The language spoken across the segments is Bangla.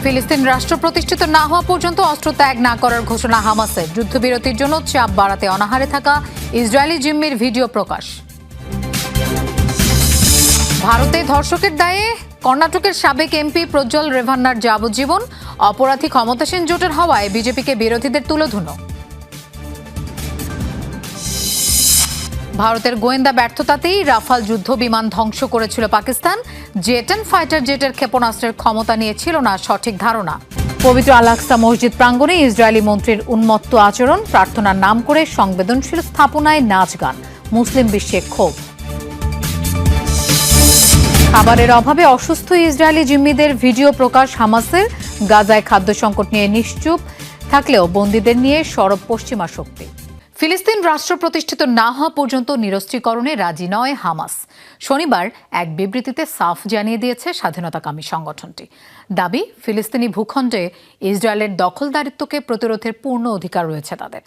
ফিলিস্তিন রাষ্ট্র প্রতিষ্ঠিত না হওয়া পর্যন্ত অস্ত্র ত্যাগ না করার ঘোষণা হামাসের। যুদ্ধবিরতির জন্য চাপ বাড়াতে অনাহারে থাকা ইসরায়েলি জিম্মির ভিডিও প্রকাশ। ভারতে ধর্ষকের দায়ে কর্ণাটকের সাবেক এমপি প্রজ্জ্বল রেভান্নার যাবজ্জীবন। অপরাধী ক্ষমতাসীন জোটের হওয়ায় বিজেপিকে বিরোধীদের তুলোধুনো। ভারতের গোয়েন্দা ব্যর্থতাতেই রাফাল যুদ্ধ বিমান ধ্বংস করেছিল পাকিস্তান। জে-10 ফাইটার জেটের ক্ষেপণাস্ত্রের ক্ষমতা নিয়ে ছিল না সঠিক ধারণা। পবিত্র আল-আকসা মসজিদ প্রাঙ্গণে ইসরায়েলি মন্ত্রীর উন্মত্ত আচরণ। প্রার্থনার নাম করে সংবেদনশীল স্থাপনায় নাচ গান। মুসলিম বিশ্বে ক্ষোভ। খাবারের অভাবে অসুস্থ ইসরায়েলি জিম্মিদের ভিডিও প্রকাশ হামাসের। গাজায় খাদ্য সংকট নিয়ে নিশ্চুপ থাকলেও বন্দীদের নিয়ে সরব পশ্চিমা শক্তি। ফিলিস্তিন রাষ্ট্র প্রতিষ্ঠিত না হওয়া পর্যন্ত নিরস্ত্রীকরণে রাজি নয় হামাস। শনিবার এক বিবৃতিতে সাফ জানিয়ে দিয়েছে স্বাধীনতাকামী সংগঠনটি। দাবি, ফিলিস্তিনি ভূখণ্ডে ইসরায়েলের দখলদারিত্বকে প্রতিরোধের পূর্ণ অধিকার রয়েছে তাদের।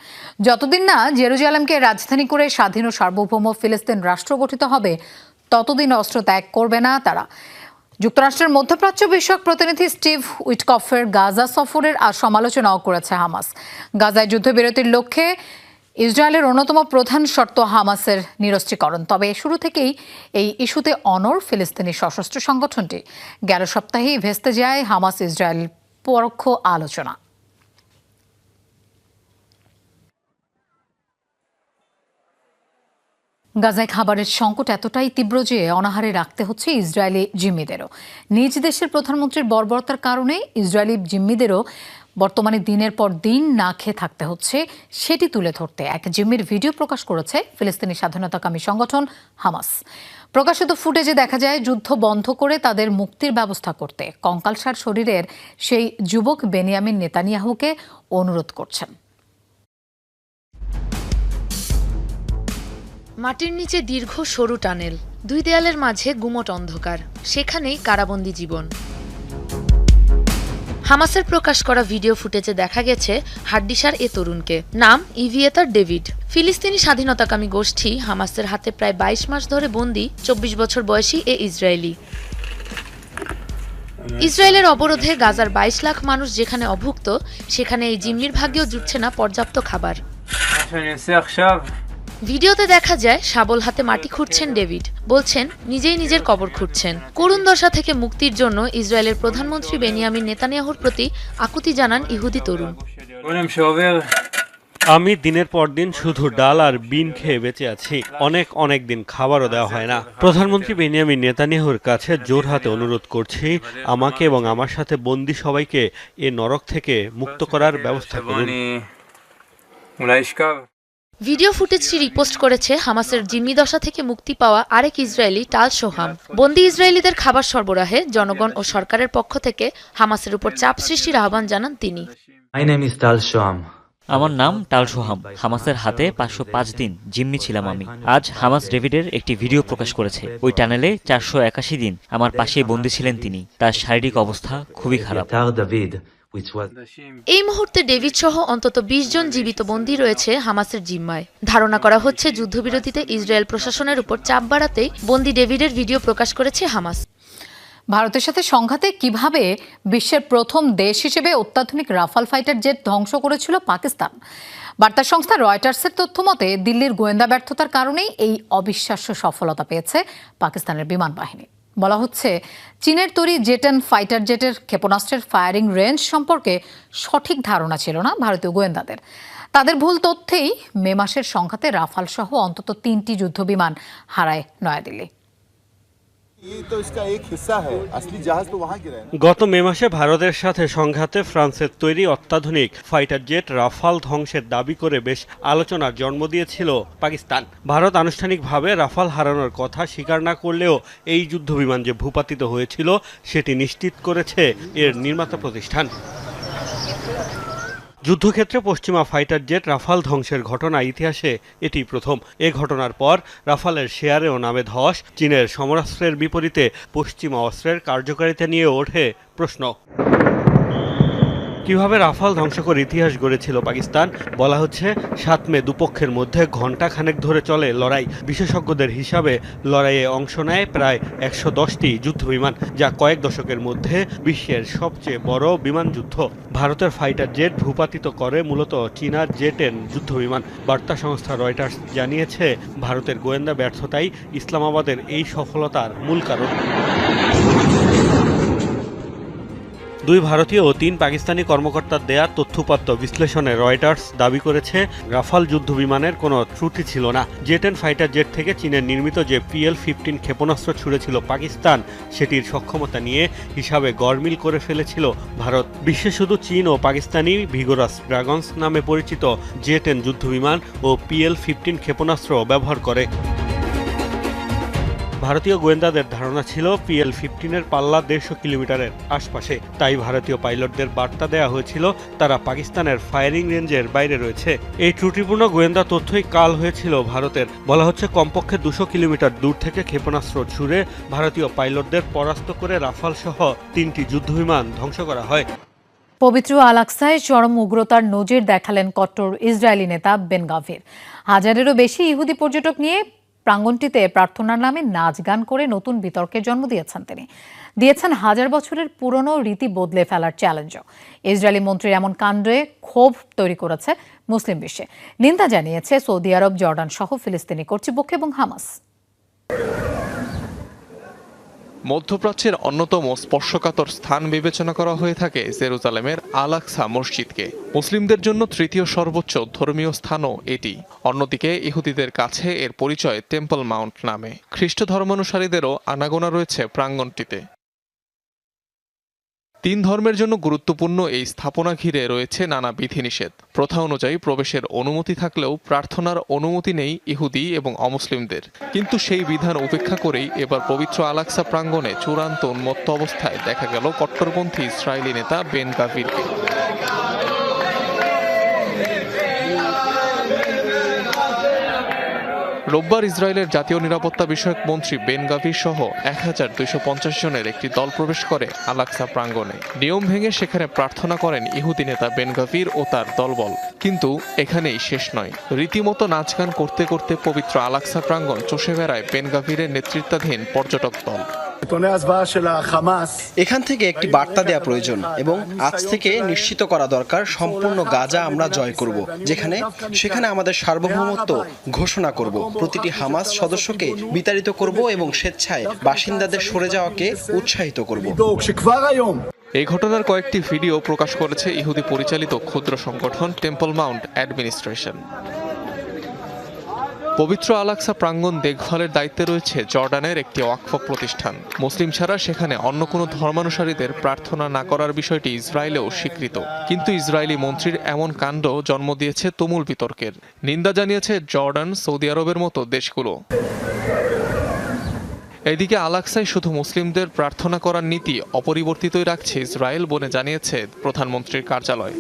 যতদিন না জেরুজালেমকে রাজধানী করে স্বাধীন ও সার্বভৌম ফিলিস্তিন রাষ্ট্র গঠিত হবে, ততদিন অস্ত্র ত্যাগ করবে না তারা। যুক্তরাষ্ট্রের মধ্যপ্রাচ্য বিষয়ক প্রতিনিধি স্টিভ উইটকফের গাজা সফরের সমালোচনাও করেছে হামাস। গাজায় যুদ্ধবিরতির লক্ষ্যে ইসরায়েলের অন্যতম প্রধান শর্ত হামাসের নিরস্ত্রীকরণ। তবে শুরু থেকেই এই ইস্যুতে অনড় ফিলিস্তিনি সশস্ত্র সংগঠনটি। গেল সপ্তাহেই ভেস্তে যায় হামাস ইসরায়েল পরোক্ষ আলোচনা। গাজায় খাবারের সংকট এতটাই তীব্র যে অনাহারে রাখতে হচ্ছে ইসরায়েলি জিম্মিদেরও। নিজ দেশের প্রধানমন্ত্রীর বর্বরতার কারণে ইসরায়েলি জিম্মিদেরও বর্তমানে দিনের পর দিন না খেয়ে থাকতে হচ্ছে, সেটি তুলে ধরতে এক জিম্মির ভিডিও প্রকাশ করেছে ফিলিস্তিনি স্বাধীনতাকামী সংগঠন হামাস। প্রকাশিত ফুটেজে দেখা যায় যুদ্ধ বন্ধ করে তাদের মুক্তির ব্যবস্থা করতে কঙ্কালসার শরীরের সেই যুবক বেনিয়ামিন নেতানিয়াহুকে অনুরোধ করছেন। মাটির নিচে দীর্ঘ সরু টানেল, দুই দেয়ালের মাঝে গুমট অন্ধকার, সেখানেই কারাবন্দী জীবন। হামাসের প্রকাশ করা ভিডিও ফুটেজে দেখা গেছে হাড্ডিসার এ তরুণকে। নাম ইভিয়েতার ডেভিড। ফিলিস্তিনি স্বাধীনতাকামী গোষ্ঠী হামাসের হাতে প্রায় 22 মাস ধরে বন্দী 24 বছর বয়সী এ ইসরায়েলি। ইসরায়েলের অবরোধে গাজার 22 লাখ মানুষ যেখানে অভুক্ত, সেখানে এই জিম্মির ভাগ্যেও জুটছে না পর্যাপ্ত খাবার। ভিডিওতে দেখা যায় শাবল হাতে মাটি খুঁড়ছেন ডেভিড। বলছেন নিজেই নিজের কবর খুঁড়ছেন। করুণ দশা থেকে মুক্তির জন্য ইসরায়েলের প্রধানমন্ত্রী বেনিয়ামিন নেতানিয়াহুর প্রতি আকুতি জানান ইহুদি তরুণ। আমি দিনের পর দিন শুধু ডাল আর বিন খেয়ে বেঁচে আছি। অনেক অনেক দিন খাবারও দেওয়া হয় না। প্রধানমন্ত্রী বেনিয়ামিন নেতানিয়াহুর কাছে জোর হাতে অনুরোধ করছি, আমাকে এবং আমার সাথে বন্দী সবাইকে এ নরক থেকে মুক্ত করার ব্যবস্থা করুন। ভিডিও ফুটেজটি রিপোস্ট করেছে হামাসের জিম্মি দশা থেকে মুক্তি পাওয়া আরেক ইসরায়েলি টাল সোহাম। বন্দী ইসরায়েলিদের খাবার সরবরাহে জনগণ ও সরকারের পক্ষ থেকে হামাসের উপর চাপ সৃষ্টির আহ্বান জানান তিনি। আমার নাম টাল সোহাম। হামাসের হাতে 505 দিন জিম্মি ছিলাম আমি। আজ হামাস ডেভিডের একটি ভিডিও প্রকাশ করেছে। ওই টানেলে 481 দিন আমার পাশেই বন্দী ছিলেন তিনি। তার শারীরিক অবস্থা খুবই খারাপ। এই মুহূর্তে ডেভিড সহ অন্তত 20 জন জীবিত বন্দী রয়েছে হামাসের জিম্মায়। ধারণা করা হচ্ছে যুদ্ধবিরতিতে ইসরায়েল প্রশাসনের উপর চাপ বাড়াতেই বন্দী ডেভিডের ভিডিও প্রকাশ করেছে হামাস। ভারতের সাথে সংঘাতে কিভাবে বিশ্বের প্রথম দেশ হিসেবে অত্যাধুনিক রাফাল ফাইটার জেট ধ্বংস করেছিল পাকিস্তান। বার্তা সংস্থা রয়টার্সের তথ্য মতে দিল্লির গোয়েন্দা ব্যর্থতার কারণেই এই অবিশ্বাস্য সফলতা পেয়েছে পাকিস্তানের বিমান বাহিনী। বলা হচ্ছে চীনের তৈরি জে-10 ফাইটার জেটের ক্ষেপণাস্ত্রের ফায়ারিং রেঞ্জ সম্পর্কে সঠিক ধারণা ছিল না ভারতীয় গোয়েন্দাদের। তাদের ভুল তথ্যেই মে মাসের সংঘাতে রাফাল সহ অন্তত 3টি যুদ্ধবিমান হারায় নয়াদিল্লি। গত মে মাসে ভারতের সাথে সংঘাতে ফ্রান্সের তৈরি অত্যাধুনিক ফাইটার জেট রাফাল ধ্বংসের দাবি করে বেশ আলোচনার জন্ম দিয়েছিল পাকিস্তান। ভারত আনুষ্ঠানিকভাবে রাফাল হারানোর কথা স্বীকার না করলেও এই যুদ্ধবিমান যে ভূপাতিত হয়েছিল সেটি নিশ্চিত করেছে এর নির্মাতা প্রতিষ্ঠান। যুদ্ধক্ষেত্রে পশ্চিমা ফাইটার জেট রাফাল ধ্বংসের ঘটনা ইতিহাসে এটি প্রথম। এ ঘটনার পর রাফালের শেয়ারেও নামে ধস। চীনের সমরাস্ত্রের বিপরীতে পশ্চিমা অস্ত্রের কার্যকারিতা নিয়ে ওঠে প্রশ্ন। কিভাবে রাফাল ধ্বংস করে ইতিহাস গড়েছিল পাকিস্তান? বলা হচ্ছে 7 মে দুপক্ষের মধ্যে ঘণ্টা খানেক ধরে চলে লড়াই। বিশেষজ্ঞদের হিসাবে লড়াইয়ে অংশ নেয় প্রায় 110টি যুদ্ধবিমান, যা কয়েক দশকের মধ্যে বিশ্বের সবচেয়ে বড় বিমান যুদ্ধ। ভারতের ফাইটার জেট ভূপাতিত করে মূলত চীনা জে-10 যুদ্ধবিমান। বার্তা সংস্থা রয়টার্স জানিয়েছে, ভারতের গোয়েন্দা ব্যর্থতাই ইসলামাবাদের এই সফলতার মূল কারণ। 2 ভারতীয় ও 3 পাকিস্তানি কর্মকর্তার দেয়া তথ্যপাত্র বিশ্লেষণে রয়টার্স দাবি করেছে, রাফাল যুদ্ধবিমানের কোনো ত্রুটি ছিল না। জে-10 ফাইটার জেট থেকে চীনের নির্মিত যে PL-15 ক্ষেপণাস্ত্র ছুড়েছিল পাকিস্তান, সেটির সক্ষমতা নিয়ে হিসাবে গড়মিল করে ফেলেছিল ভারত। বিশ্বে শুধু চীন ও পাকিস্তানি ভিগোরাস ড্রাগনস নামে পরিচিত জে-10 যুদ্ধবিমান ও PL-15 ক্ষেপণাস্ত্র ব্যবহার করে। ভারতীয় গোয়েন্দাদের ধারণা ছিল PL-15-এর পাল্লা 150 কিলোমিটারের আশপাশে। তাই ভারতীয় পাইলটদের বার্তা দেওয়া হয়েছিল তারা পাকিস্তানের ফায়ারিং রেঞ্জের বাইরে রয়েছে। এই ত্রুটিপূর্ণ গোয়েন্দা তথ্যই কাল হয়েছিল ভারতের। বলা হচ্ছে, কমপক্ষে 200 কিলোমিটার দূর থেকে ক্ষেপণাস্ত্র ছুড়ে ভারতীয় পাইলটদের পরাস্ত করে রাফাল সহ 3টি যুদ্ধবিমান ধ্বংস করা হয়। পবিত্র আল-আকসায় চরম উগ্রতার নজির দেখালেন কট্টর ইসরায়েলি নেতা বেন গাভির। হাজারেরও বেশি ইহুদি পর্যটক নিয়ে প্রাঙ্গণটিতে প্রার্থনার নামে নাচ গান করে নতুন বিতর্কের জন্ম দিয়েছেন তিনি। দিয়েছেন হাজার বছরের পুরনো রীতি বদলে ফেলার চ্যালেঞ্জও। ইসরায়েলি মন্ত্রীর এমন কাণ্ডে ক্ষোভ তৈরি করেছে মুসলিম বিশ্বে। নিন্দা জানিয়েছে সৌদি আরব, জর্ডান সহ ফিলিস্তিনি কর্তৃপক্ষ এবং হামাস। মধ্যপ্রাচ্যের অন্যতম স্পর্শকাতর স্থান বিবেচনা করা হয়ে থাকে জেরুজালেমের আল-আকসা মসজিদকে। মুসলিমদের জন্য তৃতীয় সর্বোচ্চ ধর্মীয় স্থানও এটি। অন্যদিকে ইহুদিদের কাছে এর পরিচয় টেম্পল মাউন্ট নামে। খ্রিস্ট ধর্মানুসারীদেরও আনাগোনা রয়েছে প্রাঙ্গণটিতে। 3 ধর্মের জন্য গুরুত্বপূর্ণ এই স্থাপনা ঘিরে রয়েছে নানা বিধিনিষেধ। প্রথা অনুযায়ী প্রবেশের অনুমতি থাকলেও প্রার্থনার অনুমতি নেই ইহুদি এবং অমুসলিমদের। কিন্তু সেই বিধান উপেক্ষা করেই এবার পবিত্র আল-আকসা প্রাঙ্গণে চূড়ান্ত উন্মত্ত অবস্থায় দেখা গেল কট্টরপন্থী ইসরায়েলি নেতা বেন গাভিরকে। রোববার ইসরায়েলের জাতীয় নিরাপত্তা বিষয়ক মন্ত্রী বেন গাভির সহ 1250 জনের একটি দল প্রবেশ করে আল-আকসা প্রাঙ্গণে। নিয়ম ভেঙে সেখানে প্রার্থনা করেন ইহুদি নেতা বেন গাভির ও তার দলবল। কিন্তু এখানেই শেষ নয়। রীতিমতো নাচ গান করতে করতে পবিত্র আল-আকসা প্রাঙ্গণ চষে বেড়ায় বেন গাভিরের নেতৃত্বাধীন পর্যটক দল। এখান থেকে একটি বার্তা দেয়া প্রয়োজন এবং আজ থেকে নিশ্চিত করা দরকার সম্পূর্ণ গাজা আমরা জয় করব, সেখানে আমাদের সার্বভৌমত্ব ঘোষণা করব, প্রতিটি হামাস সদস্যকে বিতাড়িত করব এবং স্বেচ্ছায় বাসিন্দাদের সরে যাওয়াকে উৎসাহিত করব। এই ঘটনার কয়েকটি ভিডিও প্রকাশ করেছে ইহুদি পরিচালিত ক্ষুদ্র সংগঠন টেম্পল মাউন্ট অ্যাডমিনিস্ট্রেশন। পবিত্র আল-আকসা প্রাঙ্গণ দেখভালের দায়িত্বে রয়েছে জর্ডানের একটি ওয়াকফ প্রতিষ্ঠান। মুসলিম ছাড়া সেখানে অন্য কোনো ধর্মানুসারীদের প্রার্থনা না করার বিষয়টি ইসরায়েলেও স্বীকৃত। কিন্তু ইসরায়েলি মন্ত্রীর এমন কাণ্ড জন্ম দিয়েছে তুমুল বিতর্কের। নিন্দা জানিয়েছে জর্ডান, সৌদি আরবের মতো দেশগুলো। এদিকে আল-আকসায় শুধু মুসলিমদের প্রার্থনা করার নীতি অপরিবর্তিতই রাখছে ইসরায়েল বলে জানিয়েছে প্রধানমন্ত্রীর কার্যালয়।